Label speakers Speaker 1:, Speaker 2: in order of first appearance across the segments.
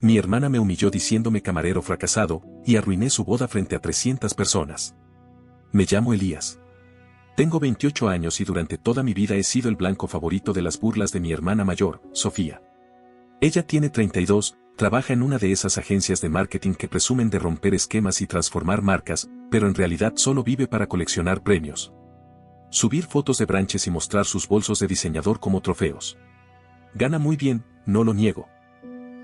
Speaker 1: Mi hermana me humilló diciéndome camarero fracasado, y arruiné su boda frente a 300 personas. Me llamo Elías. Tengo 28 años y durante toda mi vida he sido el blanco favorito de las burlas de mi hermana mayor, Sofía. Ella tiene 32, trabaja en una de esas agencias de marketing que presumen de romper esquemas y transformar marcas, pero en realidad solo vive para coleccionar premios. Subir fotos de branches y mostrar sus bolsos de diseñador como trofeos. Gana muy bien, no lo niego.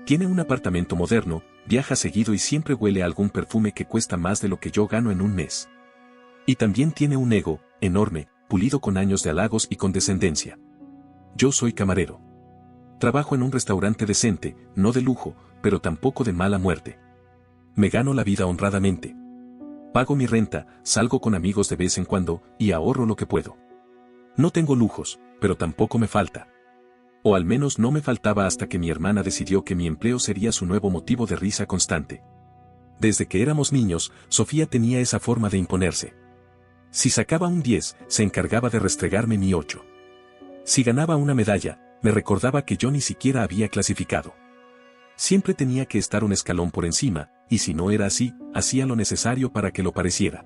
Speaker 1: Tiene un apartamento moderno, viaja seguido y siempre huele a algún perfume que cuesta más de lo que yo gano en un mes. Y también tiene un ego, enorme, pulido con años de halagos y condescendencia. Yo soy camarero. Trabajo en un restaurante decente, no de lujo, pero tampoco de mala muerte. Me gano la vida honradamente. Pago mi renta, salgo con amigos de vez en cuando, y ahorro lo que puedo. No tengo lujos, pero tampoco me falta. O al menos no me faltaba hasta que mi hermana decidió que mi empleo sería su nuevo motivo de risa constante. Desde que éramos niños, Sofía tenía esa forma de imponerse. Si sacaba un 10, se encargaba de restregarme mi 8. Si ganaba una medalla, me recordaba que yo ni siquiera había clasificado. Siempre tenía que estar un escalón por encima, y si no era así, hacía lo necesario para que lo pareciera.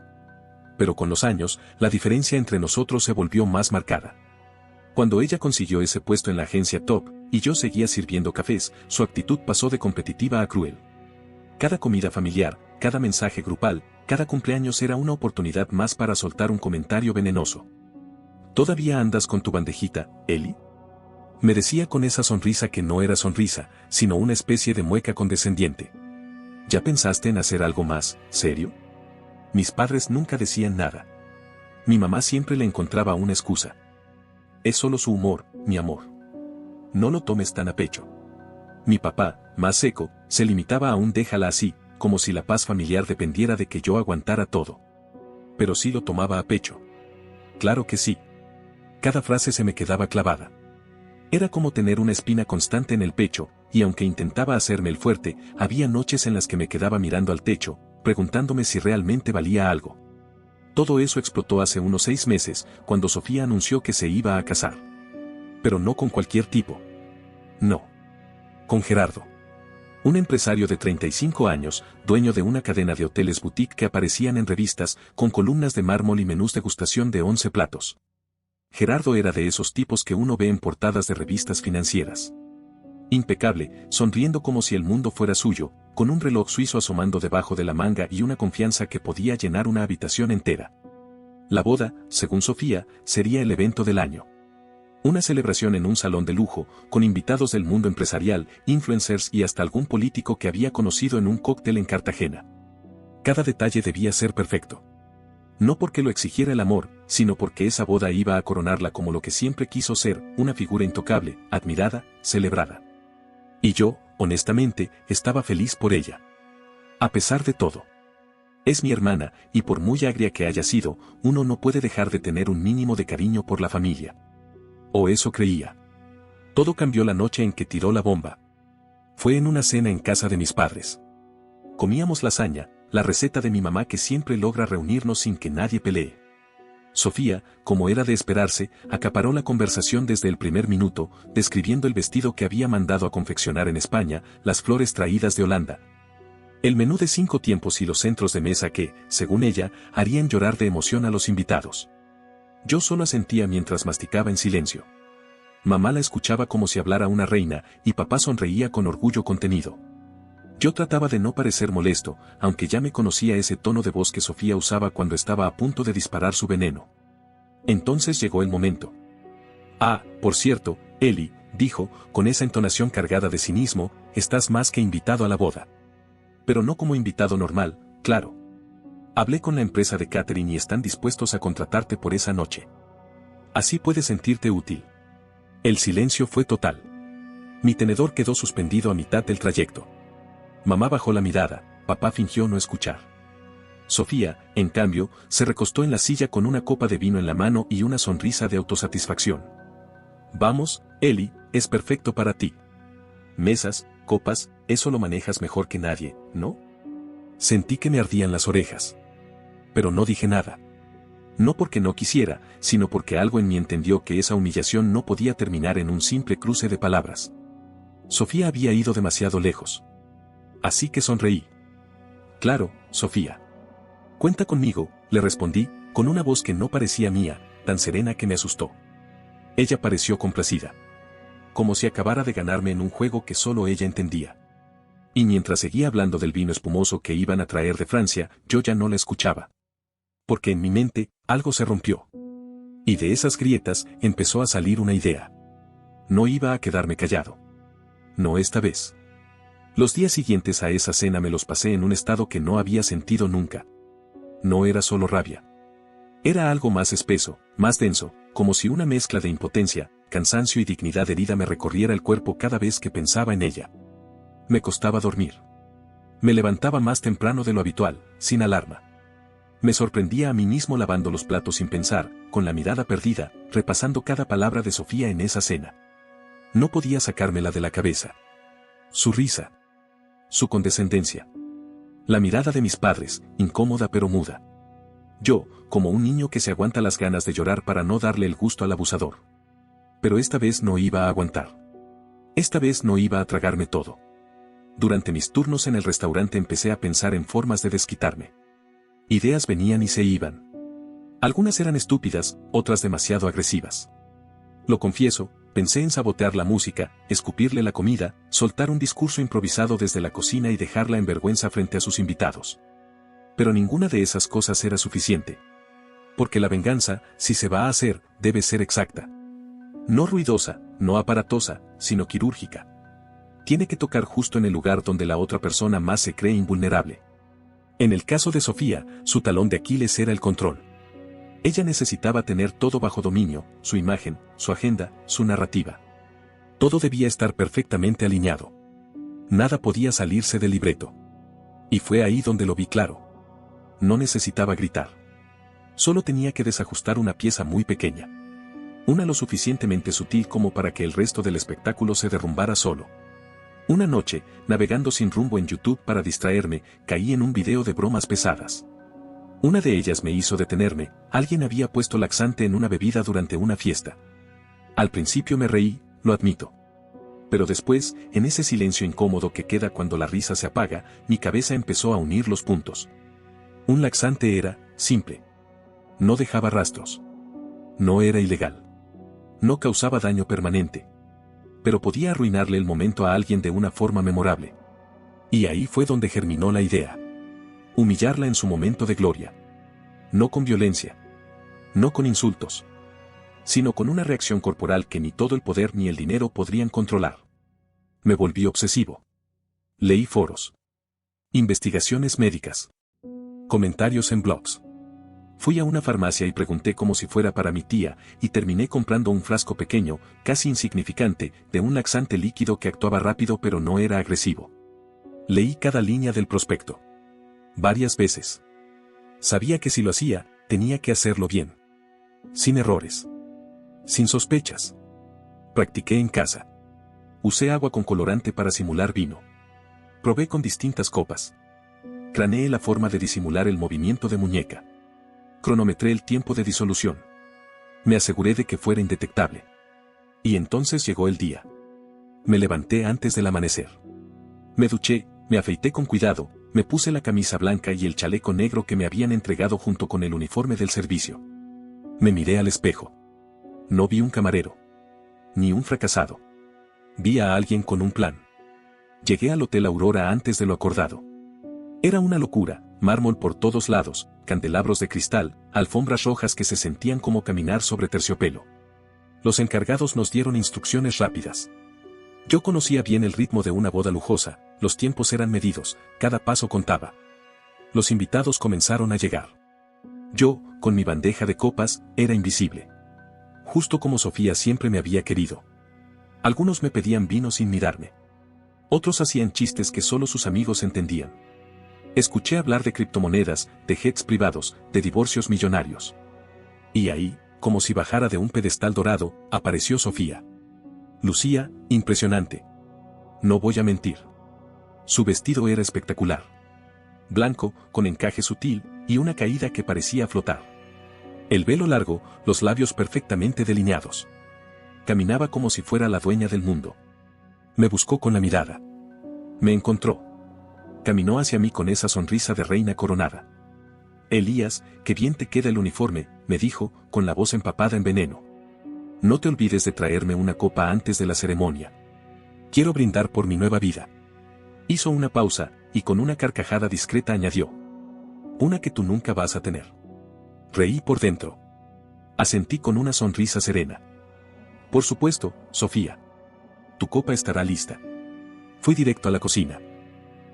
Speaker 1: Pero con los años, la diferencia entre nosotros se volvió más marcada. Cuando ella consiguió ese puesto en la agencia Top, y yo seguía sirviendo cafés, su actitud pasó de competitiva a cruel. Cada comida familiar, cada mensaje grupal, cada cumpleaños era una oportunidad más para soltar un comentario venenoso. ¿Todavía andas con tu bandejita, Eli? Me decía con esa sonrisa que no era sonrisa, sino una especie de mueca condescendiente. ¿Ya pensaste en hacer algo más, serio? Mis padres nunca decían nada. Mi mamá siempre le encontraba una excusa. Es solo su humor, mi amor. No lo tomes tan a pecho. Mi papá, más seco, se limitaba a un déjala así, como si la paz familiar dependiera de que yo aguantara todo. Pero sí lo tomaba a pecho. Claro que sí. Cada frase se me quedaba clavada. Era como tener una espina constante en el pecho, y aunque intentaba hacerme el fuerte, había noches en las que me quedaba mirando al techo, preguntándome si realmente valía algo. Todo eso explotó hace unos 6 meses, cuando Sofía anunció que se iba a casar. Pero no con cualquier tipo. No. Con Gerardo. Un empresario de 35 años, dueño de una cadena de hoteles boutique que aparecían en revistas, con columnas de mármol y menús degustación de 11 platos. Gerardo era de esos tipos que uno ve en portadas de revistas financieras. Impecable, sonriendo como si el mundo fuera suyo, con un reloj suizo asomando debajo de la manga y una confianza que podía llenar una habitación entera. La boda, según Sofía, sería el evento del año. Una celebración en un salón de lujo, con invitados del mundo empresarial, influencers y hasta algún político que había conocido en un cóctel en Cartagena. Cada detalle debía ser perfecto. No porque lo exigiera el amor, sino porque esa boda iba a coronarla como lo que siempre quiso ser, una figura intocable, admirada, celebrada. Y yo, honestamente, estaba feliz por ella. A pesar de todo. Es mi hermana, y por muy agria que haya sido, uno no puede dejar de tener un mínimo de cariño por la familia. O eso creía. Todo cambió la noche en que tiró la bomba. Fue en una cena en casa de mis padres. Comíamos lasaña, la receta de mi mamá que siempre logra reunirnos sin que nadie pelee. Sofía, como era de esperarse, acaparó la conversación desde el primer minuto, describiendo el vestido que había mandado a confeccionar en España, las flores traídas de Holanda, el menú de 5 tiempos y los centros de mesa que, según ella, harían llorar de emoción a los invitados. Yo solo asentía mientras masticaba en silencio. Mamá la escuchaba como si hablara una reina, y papá sonreía con orgullo contenido. Yo trataba de no parecer molesto, aunque ya me conocía ese tono de voz que Sofía usaba cuando estaba a punto de disparar su veneno. Entonces llegó el momento. Ah, por cierto, Eli, dijo, con esa entonación cargada de cinismo, estás más que invitado a la boda. Pero no como invitado normal, claro. Hablé con la empresa de catering y están dispuestos a contratarte por esa noche. Así puedes sentirte útil. El silencio fue total. Mi tenedor quedó suspendido a mitad del trayecto. Mamá bajó la mirada, papá fingió no escuchar. Sofía, en cambio, se recostó en la silla con una copa de vino en la mano y una sonrisa de autosatisfacción. Vamos, Eli, es perfecto para ti. Mesas, copas, eso lo manejas mejor que nadie, ¿no? Sentí que me ardían las orejas. Pero no dije nada. No porque no quisiera, sino porque algo en mí entendió que esa humillación no podía terminar en un simple cruce de palabras. Sofía había ido demasiado lejos. Así que sonreí. Claro, Sofía. Cuenta conmigo, le respondí, con una voz que no parecía mía, tan serena que me asustó. Ella pareció complacida. Como si acabara de ganarme en un juego que solo ella entendía. Y mientras seguía hablando del vino espumoso que iban a traer de Francia, yo ya no la escuchaba. Porque en mi mente, algo se rompió. Y de esas grietas, empezó a salir una idea. No iba a quedarme callado. No esta vez. Los días siguientes a esa cena me los pasé en un estado que no había sentido nunca. No era solo rabia. Era algo más espeso, más denso, como si una mezcla de impotencia, cansancio y dignidad herida me recorriera el cuerpo cada vez que pensaba en ella. Me costaba dormir. Me levantaba más temprano de lo habitual, sin alarma. Me sorprendía a mí mismo lavando los platos sin pensar, con la mirada perdida, repasando cada palabra de Sofía en esa cena. No podía sacármela de la cabeza. Su risa. Su condescendencia. La mirada de mis padres, incómoda pero muda. Yo, como un niño que se aguanta las ganas de llorar para no darle el gusto al abusador. Pero esta vez no iba a aguantar. Esta vez no iba a tragarme todo. Durante mis turnos en el restaurante empecé a pensar en formas de desquitarme. Ideas venían y se iban. Algunas eran estúpidas, otras demasiado agresivas. Lo confieso, pensé en sabotear la música, escupirle la comida, soltar un discurso improvisado desde la cocina y dejarla en vergüenza frente a sus invitados. Pero ninguna de esas cosas era suficiente. Porque la venganza, si se va a hacer, debe ser exacta. No ruidosa, no aparatosa, sino quirúrgica. Tiene que tocar justo en el lugar donde la otra persona más se cree invulnerable. En el caso de Sofía, su talón de Aquiles era el control. Ella necesitaba tener todo bajo dominio, su imagen, su agenda, su narrativa. Todo debía estar perfectamente alineado. Nada podía salirse del libreto. Y fue ahí donde lo vi claro. No necesitaba gritar. Solo tenía que desajustar una pieza muy pequeña. Una lo suficientemente sutil como para que el resto del espectáculo se derrumbara solo. Una noche, navegando sin rumbo en YouTube para distraerme, caí en un video de bromas pesadas. Una de ellas me hizo detenerme, alguien había puesto laxante en una bebida durante una fiesta. Al principio me reí, lo admito. Pero después, en ese silencio incómodo que queda cuando la risa se apaga, mi cabeza empezó a unir los puntos. Un laxante era, simple. No dejaba rastros. No era ilegal. No causaba daño permanente. Pero podía arruinarle el momento a alguien de una forma memorable. Y ahí fue donde germinó la idea. Humillarla en su momento de gloria. No con violencia. No con insultos. Sino con una reacción corporal que ni todo el poder ni el dinero podrían controlar. Me volví obsesivo. Leí foros. Investigaciones médicas. Comentarios en blogs. Fui a una farmacia y pregunté como si fuera para mi tía, y terminé comprando un frasco pequeño, casi insignificante, de un laxante líquido que actuaba rápido pero no era agresivo. Leí cada línea del prospecto. Varias veces. Sabía que si lo hacía, tenía que hacerlo bien. Sin errores. Sin sospechas. Practiqué en casa. Usé agua con colorante para simular vino. Probé con distintas copas. Craneé la forma de disimular el movimiento de muñeca. Cronometré el tiempo de disolución. Me aseguré de que fuera indetectable. Y entonces llegó el día. Me levanté antes del amanecer. Me duché, me afeité con cuidado, me puse la camisa blanca y el chaleco negro que me habían entregado junto con el uniforme del servicio. Me miré al espejo. No vi un camarero. Ni un fracasado. Vi a alguien con un plan. Llegué al Hotel Aurora antes de lo acordado. Era una locura, mármol por todos lados, candelabros de cristal, alfombras rojas que se sentían como caminar sobre terciopelo. Los encargados nos dieron instrucciones rápidas. Yo conocía bien el ritmo de una boda lujosa, los tiempos eran medidos, cada paso contaba. Los invitados comenzaron a llegar. Yo, con mi bandeja de copas, era invisible. Justo como Sofía siempre me había querido. Algunos me pedían vino sin mirarme. Otros hacían chistes que solo sus amigos entendían. Escuché hablar de criptomonedas, de jets privados, de divorcios millonarios. Y ahí, como si bajara de un pedestal dorado, apareció Sofía. Lucía, impresionante. No voy a mentir. Su vestido era espectacular. Blanco, con encaje sutil, y una caída que parecía flotar. El velo largo, los labios perfectamente delineados. Caminaba como si fuera la dueña del mundo. Me buscó con la mirada. Me encontró. Caminó hacia mí con esa sonrisa de reina coronada. Elías, qué bien te queda el uniforme, me dijo, con la voz empapada en veneno. No te olvides de traerme una copa antes de la ceremonia. Quiero brindar por mi nueva vida. Hizo una pausa, y con una carcajada discreta añadió. Una que tú nunca vas a tener. Reí por dentro. Asentí con una sonrisa serena. Por supuesto, Sofía. Tu copa estará lista. Fui directo a la cocina.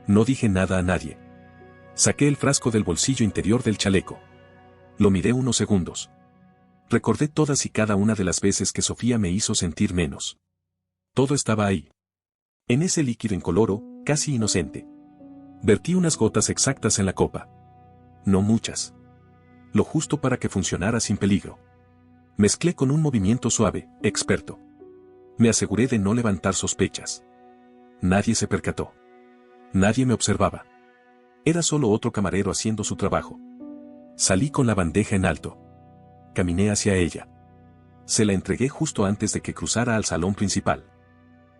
Speaker 1: No dije nada a nadie. Saqué el frasco del bolsillo interior del chaleco. Lo miré unos segundos. Recordé todas y cada una de las veces que Sofía me hizo sentir menos. Todo estaba ahí. En ese líquido incoloro, casi inocente. Vertí unas gotas exactas en la copa. No muchas. Lo justo para que funcionara sin peligro. Mezclé con un movimiento suave, experto. Me aseguré de no levantar sospechas. Nadie se percató. Nadie me observaba. Era solo otro camarero haciendo su trabajo. Salí con la bandeja en alto. Caminé hacia ella. Se la entregué justo antes de que cruzara al salón principal.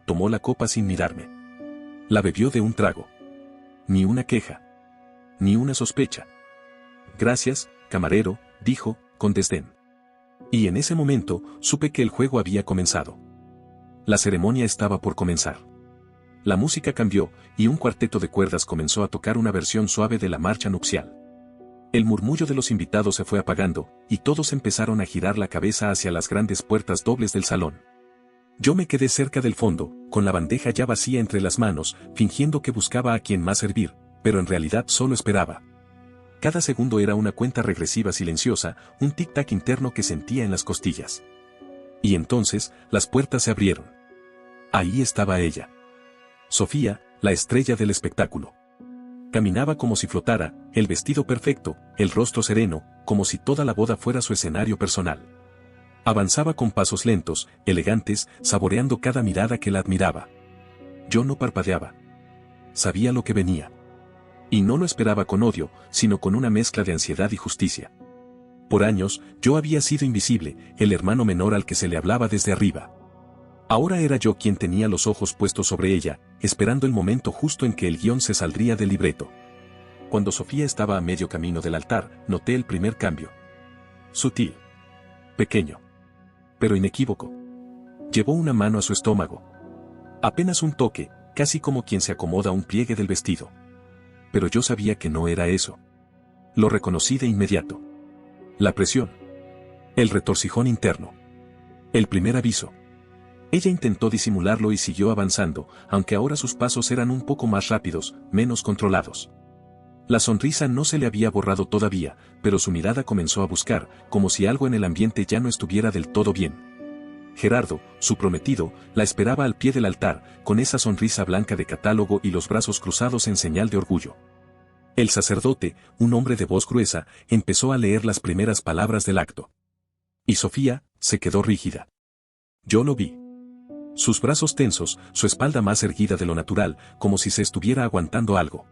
Speaker 1: Tomó la copa sin mirarme. La bebió de un trago. Ni una queja. Ni una sospecha. Gracias, camarero, dijo, con desdén. Y en ese momento, supe que el juego había comenzado. La ceremonia estaba por comenzar. La música cambió, y un cuarteto de cuerdas comenzó a tocar una versión suave de la marcha nupcial. El murmullo de los invitados se fue apagando, y todos empezaron a girar la cabeza hacia las grandes puertas dobles del salón. Yo me quedé cerca del fondo, con la bandeja ya vacía entre las manos, fingiendo que buscaba a quien más servir, pero en realidad solo esperaba. Cada segundo era una cuenta regresiva silenciosa, un tic-tac interno que sentía en las costillas. Y entonces, las puertas se abrieron. Ahí estaba ella. Sofía, la estrella del espectáculo. Caminaba como si flotara, el vestido perfecto, el rostro sereno, como si toda la boda fuera su escenario personal. Avanzaba con pasos lentos, elegantes, saboreando cada mirada que la admiraba. Yo no parpadeaba. Sabía lo que venía. Y no lo esperaba con odio, sino con una mezcla de ansiedad y justicia. Por años, yo había sido invisible, el hermano menor al que se le hablaba desde arriba. Ahora era yo quien tenía los ojos puestos sobre ella, esperando el momento justo en que el guión se saldría del libreto. Cuando Sofía estaba a medio camino del altar, noté el primer cambio. Sutil. Pequeño. Pero inequívoco. Llevó una mano a su estómago. Apenas un toque, casi como quien se acomoda un pliegue del vestido. Pero yo sabía que no era eso. Lo reconocí de inmediato. La presión. El retorcijón interno. El primer aviso. Ella intentó disimularlo y siguió avanzando, aunque ahora sus pasos eran un poco más rápidos, menos controlados. La sonrisa no se le había borrado todavía, pero su mirada comenzó a buscar, como si algo en el ambiente ya no estuviera del todo bien. Gerardo, su prometido, la esperaba al pie del altar, con esa sonrisa blanca de catálogo y los brazos cruzados en señal de orgullo. El sacerdote, un hombre de voz gruesa, empezó a leer las primeras palabras del acto. Y Sofía, se quedó rígida. Yo lo vi. Sus brazos tensos, su espalda más erguida de lo natural, como si se estuviera aguantando algo.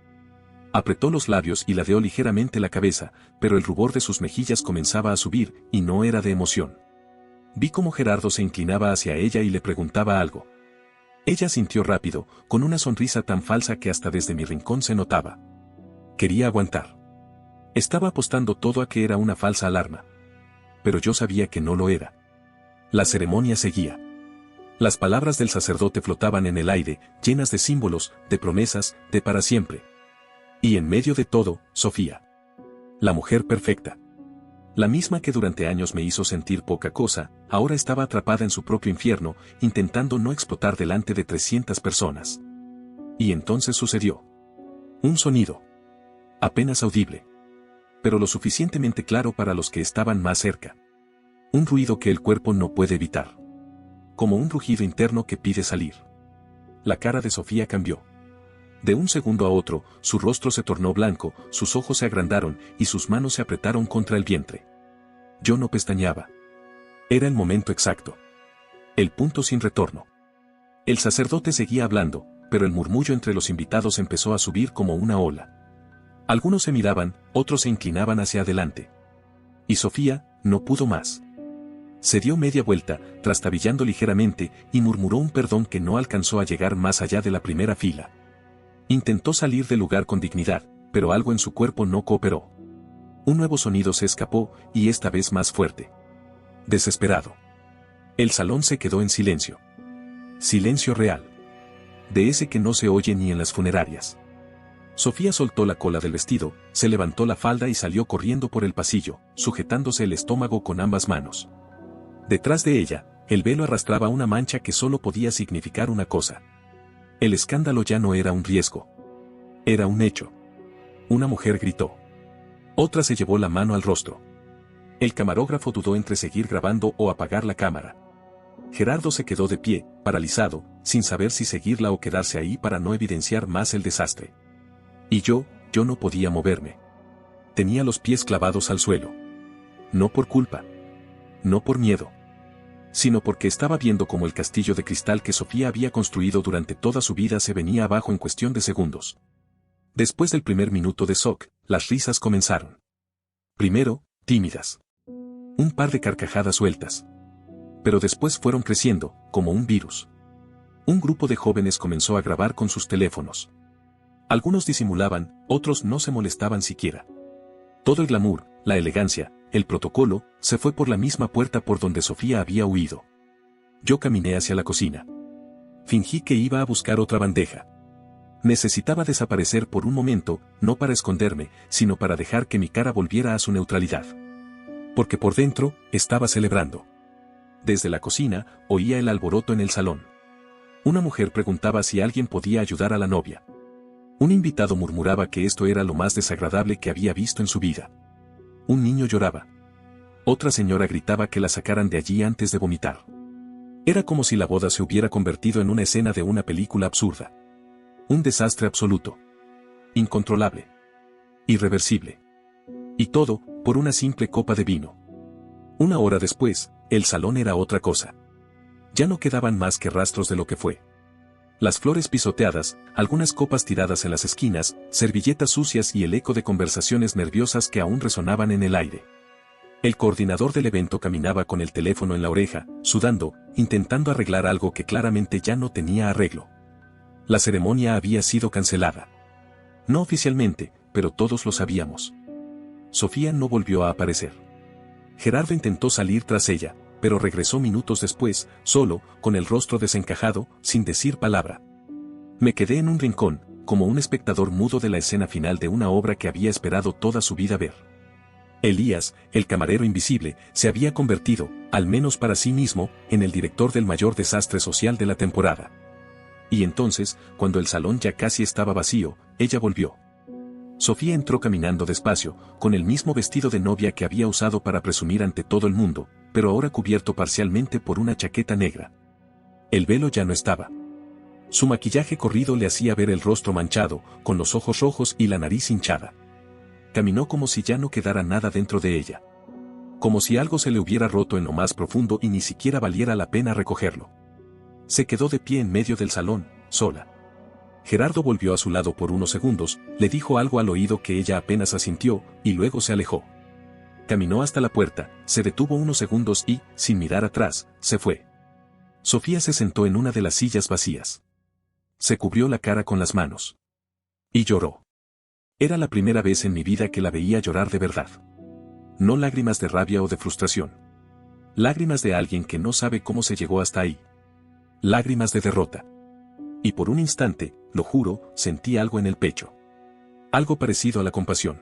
Speaker 1: Apretó los labios y ladeó ligeramente la cabeza, pero el rubor de sus mejillas comenzaba a subir, y no era de emoción. Vi cómo Gerardo se inclinaba hacia ella y le preguntaba algo. Ella sintió rápido, con una sonrisa tan falsa que hasta desde mi rincón se notaba. Quería aguantar. Estaba apostando todo a que era una falsa alarma. Pero yo sabía que no lo era. La ceremonia seguía. Las palabras del sacerdote flotaban en el aire, llenas de símbolos, de promesas, de para siempre. Y en medio de todo, Sofía. La mujer perfecta. La misma que durante años me hizo sentir poca cosa, ahora estaba atrapada en su propio infierno, intentando no explotar delante de 300 personas. Y entonces sucedió. Un sonido. Apenas audible. Pero lo suficientemente claro para los que estaban más cerca. Un ruido que el cuerpo no puede evitar. Como un rugido interno que pide salir. La cara de Sofía cambió. De un segundo a otro, su rostro se tornó blanco, sus ojos se agrandaron y sus manos se apretaron contra el vientre. Yo no pestañeaba. Era el momento exacto. El punto sin retorno. El sacerdote seguía hablando, pero el murmullo entre los invitados empezó a subir como una ola. Algunos se miraban, otros se inclinaban hacia adelante. Y Sofía, no pudo más. Se dio media vuelta, trastabillando ligeramente, y murmuró un perdón que no alcanzó a llegar más allá de la primera fila. Intentó salir del lugar con dignidad, pero algo en su cuerpo no cooperó. Un nuevo sonido se escapó, y esta vez más fuerte. Desesperado. El salón se quedó en silencio. Silencio real. De ese que no se oye ni en las funerarias. Sofía soltó la cola del vestido, se levantó la falda y salió corriendo por el pasillo, sujetándose el estómago con ambas manos. Detrás de ella, el velo arrastraba una mancha que solo podía significar una cosa. El escándalo ya no era un riesgo. Era un hecho. Una mujer gritó. Otra se llevó la mano al rostro. El camarógrafo dudó entre seguir grabando o apagar la cámara. Gerardo se quedó de pie, paralizado, sin saber si seguirla o quedarse ahí para no evidenciar más el desastre. Y yo no podía moverme. Tenía los pies clavados al suelo. No por culpa. No por miedo. Sino porque estaba viendo cómo el castillo de cristal que Sofía había construido durante toda su vida se venía abajo en cuestión de segundos. Después del primer minuto de shock, las risas comenzaron. Primero, tímidas. Un par de carcajadas sueltas. Pero después fueron creciendo, como un virus. Un grupo de jóvenes comenzó a grabar con sus teléfonos. Algunos disimulaban, otros no se molestaban siquiera. Todo el glamour, la elegancia, el protocolo, se fue por la misma puerta por donde Sofía había huido. Yo caminé hacia la cocina. Fingí que iba a buscar otra bandeja. Necesitaba desaparecer por un momento, no para esconderme, sino para dejar que mi cara volviera a su neutralidad. Porque por dentro, estaba celebrando. Desde la cocina, oía el alboroto en el salón. Una mujer preguntaba si alguien podía ayudar a la novia. Un invitado murmuraba que esto era lo más desagradable que había visto en su vida. Un niño lloraba. Otra señora gritaba que la sacaran de allí antes de vomitar. Era como si la boda se hubiera convertido en una escena de una película absurda. Un desastre absoluto. Incontrolable. Irreversible. Y todo, por una simple copa de vino. Una hora después, el salón era otra cosa. Ya no quedaban más que rastros de lo que fue. Las flores pisoteadas, algunas copas tiradas en las esquinas, servilletas sucias y el eco de conversaciones nerviosas que aún resonaban en el aire. El coordinador del evento caminaba con el teléfono en la oreja, sudando, intentando arreglar algo que claramente ya no tenía arreglo. La ceremonia había sido cancelada. No oficialmente, pero todos lo sabíamos. Sofía no volvió a aparecer. Gerardo intentó salir tras ella, pero regresó minutos después, solo, con el rostro desencajado, sin decir palabra. Me quedé en un rincón, como un espectador mudo de la escena final de una obra que había esperado toda su vida ver. Elías, el camarero invisible, se había convertido, al menos para sí mismo, en el director del mayor desastre social de la temporada. Y entonces, cuando el salón ya casi estaba vacío, ella volvió. Sofía entró caminando despacio, con el mismo vestido de novia que había usado para presumir ante todo el mundo, pero ahora cubierto parcialmente por una chaqueta negra. El velo ya no estaba. Su maquillaje corrido le hacía ver el rostro manchado, con los ojos rojos y la nariz hinchada. Caminó como si ya no quedara nada dentro de ella. Como si algo se le hubiera roto en lo más profundo y ni siquiera valiera la pena recogerlo. Se quedó de pie en medio del salón, sola. Gerardo volvió a su lado por unos segundos, le dijo algo al oído que ella apenas asintió, y luego se alejó. Caminó hasta la puerta, se detuvo unos segundos y, sin mirar atrás, se fue. Sofía se sentó en una de las sillas vacías. Se cubrió la cara con las manos. Y lloró. Era la primera vez en mi vida que la veía llorar de verdad. No lágrimas de rabia o de frustración. Lágrimas de alguien que no sabe cómo se llegó hasta ahí. Lágrimas de derrota. Y por un instante, lo juro, sentí algo en el pecho. Algo parecido a la compasión.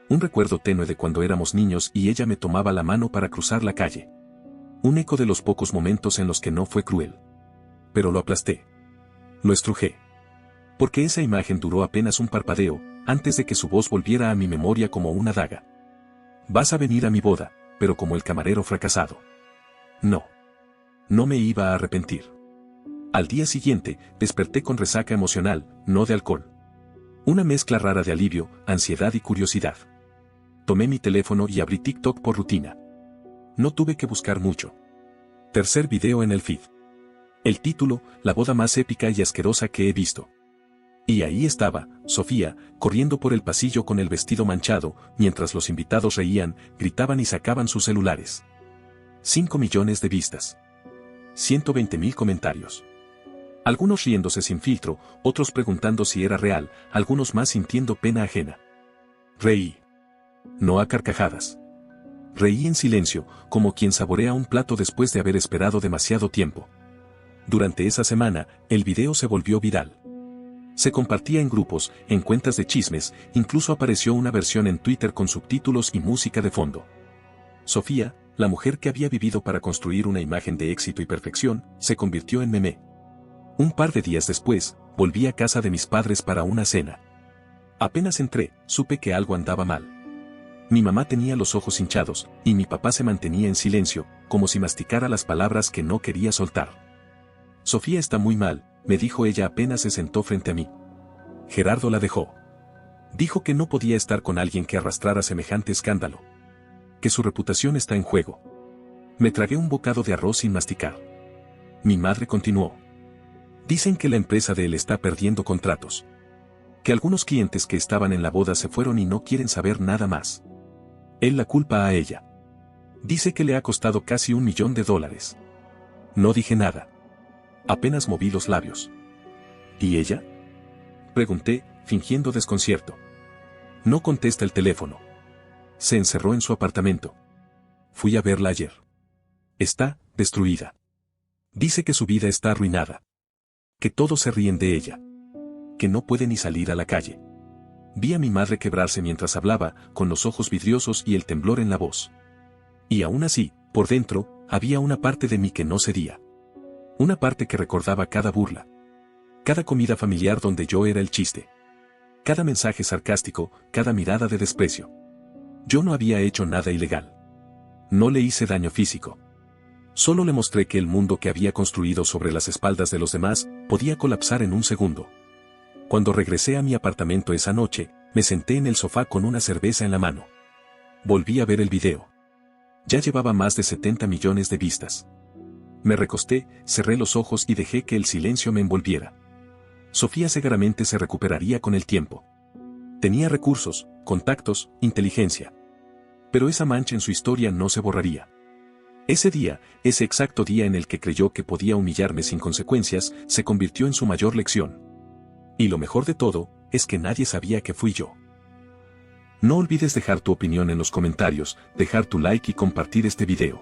Speaker 1: Un recuerdo tenue de cuando éramos niños y ella me tomaba la mano para cruzar la calle. Un eco de los pocos momentos en los que no fue cruel. Pero lo aplasté. Lo estrujé. Porque esa imagen duró apenas un parpadeo, antes de que su voz volviera a mi memoria como una daga. Vas a venir a mi boda, pero como el camarero fracasado. No. No me iba a arrepentir. Al día siguiente, desperté con resaca emocional, no de alcohol. Una mezcla rara de alivio, ansiedad y curiosidad. Tomé mi teléfono y abrí TikTok por rutina. No tuve que buscar mucho. Tercer video en el feed. El título, la boda más épica y asquerosa que he visto. Y ahí estaba, Sofía, corriendo por el pasillo con el vestido manchado, mientras los invitados reían, gritaban y sacaban sus celulares. 5 millones de vistas. 120.000 comentarios. Algunos riéndose sin filtro, otros preguntando si era real, algunos más sintiendo pena ajena. Reí. No a carcajadas. Reí en silencio, como quien saborea un plato después de haber esperado demasiado tiempo. Durante esa semana, el video se volvió viral. Se compartía en grupos, en cuentas de chismes, incluso apareció una versión en Twitter con subtítulos y música de fondo. Sofía, la mujer que había vivido para construir una imagen de éxito y perfección, se convirtió en meme. Un par de días después, volví a casa de mis padres para una cena. Apenas entré, supe que algo andaba mal. Mi mamá tenía los ojos hinchados, y mi papá se mantenía en silencio, como si masticara las palabras que no quería soltar. Sofía está muy mal, me dijo ella apenas se sentó frente a mí. Gerardo la dejó. Dijo que no podía estar con alguien que arrastrara semejante escándalo. Que su reputación está en juego. Me tragué un bocado de arroz sin masticar. Mi madre continuó. Dicen que la empresa de él está perdiendo contratos. Que algunos clientes que estaban en la boda se fueron y no quieren saber nada más. Él la culpa a ella. Dice que le ha costado casi $1 millón. No dije nada. Apenas moví los labios. ¿Y ella? Pregunté, fingiendo desconcierto. No contesta el teléfono. Se encerró en su apartamento. Fui a verla ayer. Está destruida. Dice que su vida está arruinada. Que todos se ríen de ella. Que no puede ni salir a la calle. Vi a mi madre quebrarse mientras hablaba, con los ojos vidriosos y el temblor en la voz. Y aún así, por dentro, había una parte de mí que no cedía. Una parte que recordaba cada burla. Cada comida familiar donde yo era el chiste. Cada mensaje sarcástico, cada mirada de desprecio. Yo no había hecho nada ilegal. No le hice daño físico. Solo le mostré que el mundo que había construido sobre las espaldas de los demás, podía colapsar en un segundo. Cuando regresé a mi apartamento esa noche, me senté en el sofá con una cerveza en la mano. Volví a ver el video. Ya llevaba más de 70 millones de vistas. Me recosté, cerré los ojos y dejé que el silencio me envolviera. Sofía seguramente se recuperaría con el tiempo. Tenía recursos, contactos, inteligencia. Pero esa mancha en su historia no se borraría. Ese día, ese exacto día en el que creyó que podía humillarme sin consecuencias, se convirtió en su mayor lección. Y lo mejor de todo, es que nadie sabía que fui yo. No olvides dejar tu opinión en los comentarios, dejar tu like y compartir este video.